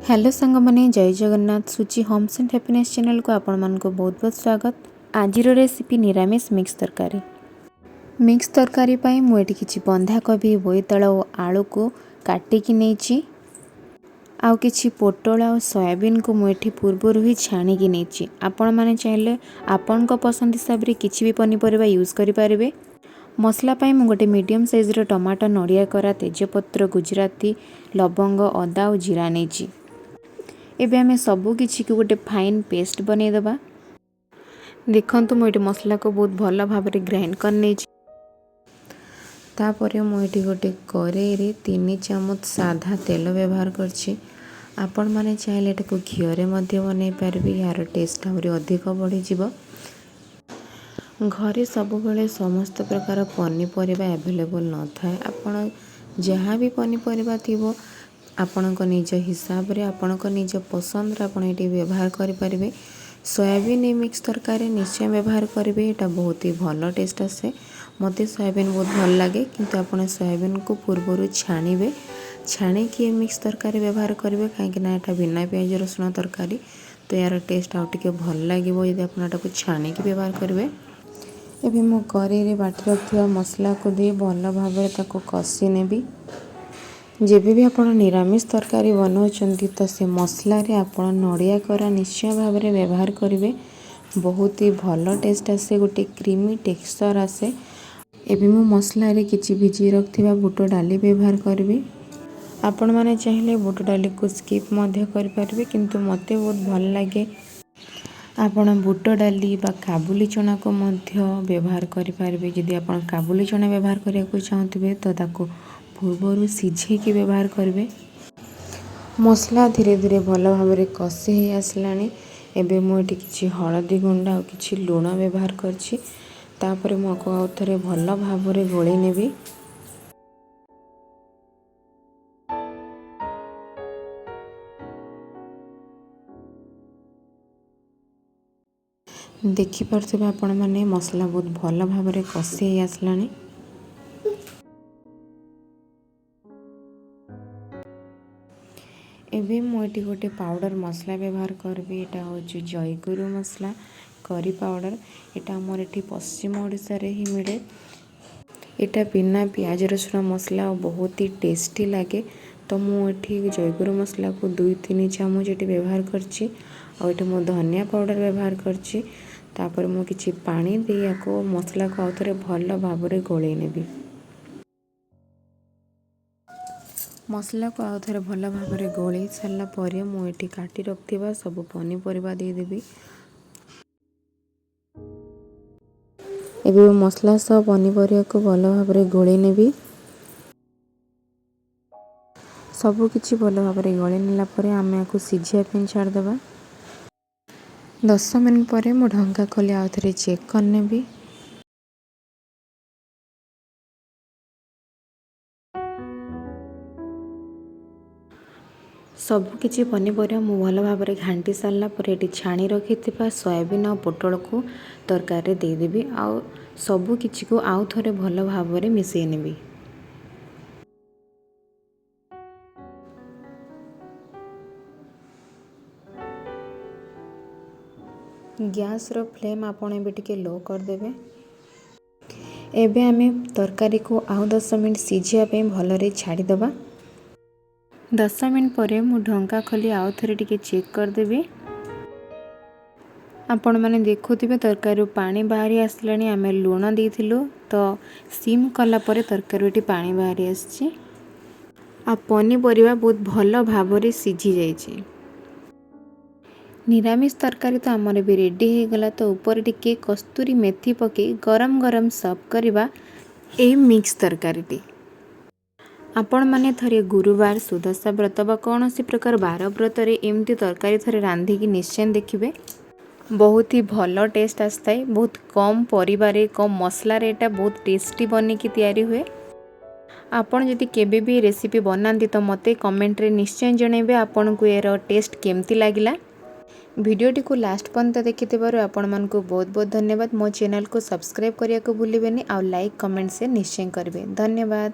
Hello सांग माने जय जगन्नाथ सुची होम्स एंड हैप्पीनेस चैनल को आपण मान को बहुत बहुत स्वागत। आज रेसिपी निरामिष मिक्स तरकारी। मिक्स तरकारी पाई मु एठी किछि बंधाकोबी बोईताल और आलू को काटिकी नेछि आउ किछि पोटल और सोयाबीन को मु एठी पूर्वरु ही छाणीकी नेछि। आपण माने चाहिले आपण को पसंद हिसाब रे किछि भी पनीपरिबा यूज करि पारिबे। मसला पाई मु गोटे मीडियम साइज रो टमाटर नड़िया करा तेजपत्र गुजराती लवंग अदा और जीरा नेछि। एबे हमें सबू किछि को गोटे फाइन पेस्ट बनै दबा। देखंतु मु एठी मसला को बहुत भल भाव रे ग्राइंड कर नै छी। तापरे मु एठी गोटे करेई रे 3 चम्मच साधा तेल व्यवहार करछि। आपण माने चाहिले एटाको घियो रे मध्ये बनै पारबे। यार टेस्ट आउरी अधिक बढ़ी जिवो। घरे सब बेले समस्त प्रकार पनीपरिबा अवेलेबल न थाए। आपण जहाँ भी पनीपरिबा थिबो आपणक निज हिसाब रे आपणक निज पसंद रे आपण एटी व्यवहार करि परिबे। सोयाबीन मिक्स तरकारी निश्चय व्यवहार करेंगे। यहाँ बहुत ही भल टेस्ट आसे। मते सोयाबीन बहुत भल लगे किंतु आपण सोयाबीन को पूर्वर छाणीबे। छाणीकी मिक्स तरकारी व्यवहार करेंगे कहीं यहाँ बिना प्याज रसुण तरकारी तो यार टेस्ट आउ टिके भल लगे यदि आपको छाणीकी व्यवहार करेंगे। एबे मो करेई बाटी रखिया मसला को दे भल भाव ताको कषि नेबी। जेबे भी आप निरामिष तरकारी बनाउछंती तो से मसला रे आप नड़िया करा निश्चय भाव में व्यवहार करेंगे। बहुत ही भल टेस्ट आसे गोटे क्रीमी टेक्सचर आसे। एबे मु मसला रे किछि भिजी रखथिबा बुट डाली व्यवहार करबी। आपण माने चाहिले बुट डाली को स्किप मध्य कर पारबे किंतु मते बहुत भल लागे आपण बुट डाली बा काबुली चना को मध्य व्यवहार करि पारबे। यदि आपण काबुली चना व्यवहार करिया को चाहथिबे तो ताको पूर्वर सिझे की व्यवहार करेंगे। मसला धीरे धीरे भल भाव में कषि हो आसलानी। एबे मुझे किसी हलदी गुंडा और किसी लुण व्यवहार करछि। तापर मुझको आउ थे भल भाव में गोली नेबी। देखिपे आपण मैंने मसला बहुत भल भाव में कषि हो आसलानी। एबे मुझे गोटे पाउडर मसला व्यवहार करबी। एटा हूँ जयगुरु मसला करी पाउडर। एटा आमर एठी पश्चिम ओडिशा रे ही मिले। एटा बिना प्याज रसुण मसला और बहुत ही टेस्टी लगे। तो मुझे जयगुरु मसला को 2-3 चामच ये व्यवहार करछि। और ये मो धनिया पाउडर व्यवहार करछि। तापर मु किछि पानी दे याको मसला को आउ थरे भल भाव में गोले नेबी। मसला को आउ थे भल भाव में गोले सारा पर मुझे काटी रखा सब पनीपरिबा देदेवी। एबे मसला सब पनीपरिया को भल भाव में गोले नेबी। सबु किछि भल भाव में गोले नेला परे आमे आकु सिझिया पे छाड़देबा। 10 मिनट पर मु ढंका खोली आउ थे चेक कर नेबी। सबकि पनीपरिया मु भल भाव में घाटी सारा पर ये छाणी रखि सोयाबीन और पोटल को तरकारी देदेवी। आउ सबकि को आउ थे भल भाव में मिसई नेबी। गैस रो फ्लेम आपण एबे टिके लो कर देबे। एबे आमे तरकारी को आउ 10 मिनट सिझिया पे भल रे छाड़ी दबा। 10 मिनट पर मु ढंका खोली आउ थे टिके चेक कर देबी। आपण माने देखुथिबे तरकारी पानी बाहरी आसलानी। आमे लुण देइथिलु तो सिम कला परे तरकारी पानी बाहरी आछि। आ पनीपरिबा बहुत भल भाव रे सिझी जाइछि। निरामिष तरकारी तो आमर भी रेडी हो गला। तो ऊपर टिके कस्तूरी मेथी पके गरम गरम सर्व करवा ए मिक्स तरकारी। आपण माने थरे गुरुवार सुदशा व्रत बा कौन सी प्रकार बार व्रत रे एमती तरकारी थरे रांधिकी निश्चय देखिबे। बहुत ही भल टेस्ट आसताए। बहुत कम परिवार कम मसला रे एटा बहुत टेस्टी बनिकी तैयारी हुए। आपण जदि केबे भी रेसिपी बनाती तो मते कमेंट रे निश्चय जणेबे आपण को यार टेस्ट केमती लागिला। वीडियोटी को लास्ट पर्यंत देखिथिबारु आपण मानकु बहुत बहुत धन्यवाद। मो चैनल को सब्सक्राइब करिया को भूलिबेनी। आ लाइक कमेंट से निश्चय करेंगे। धन्यवाद।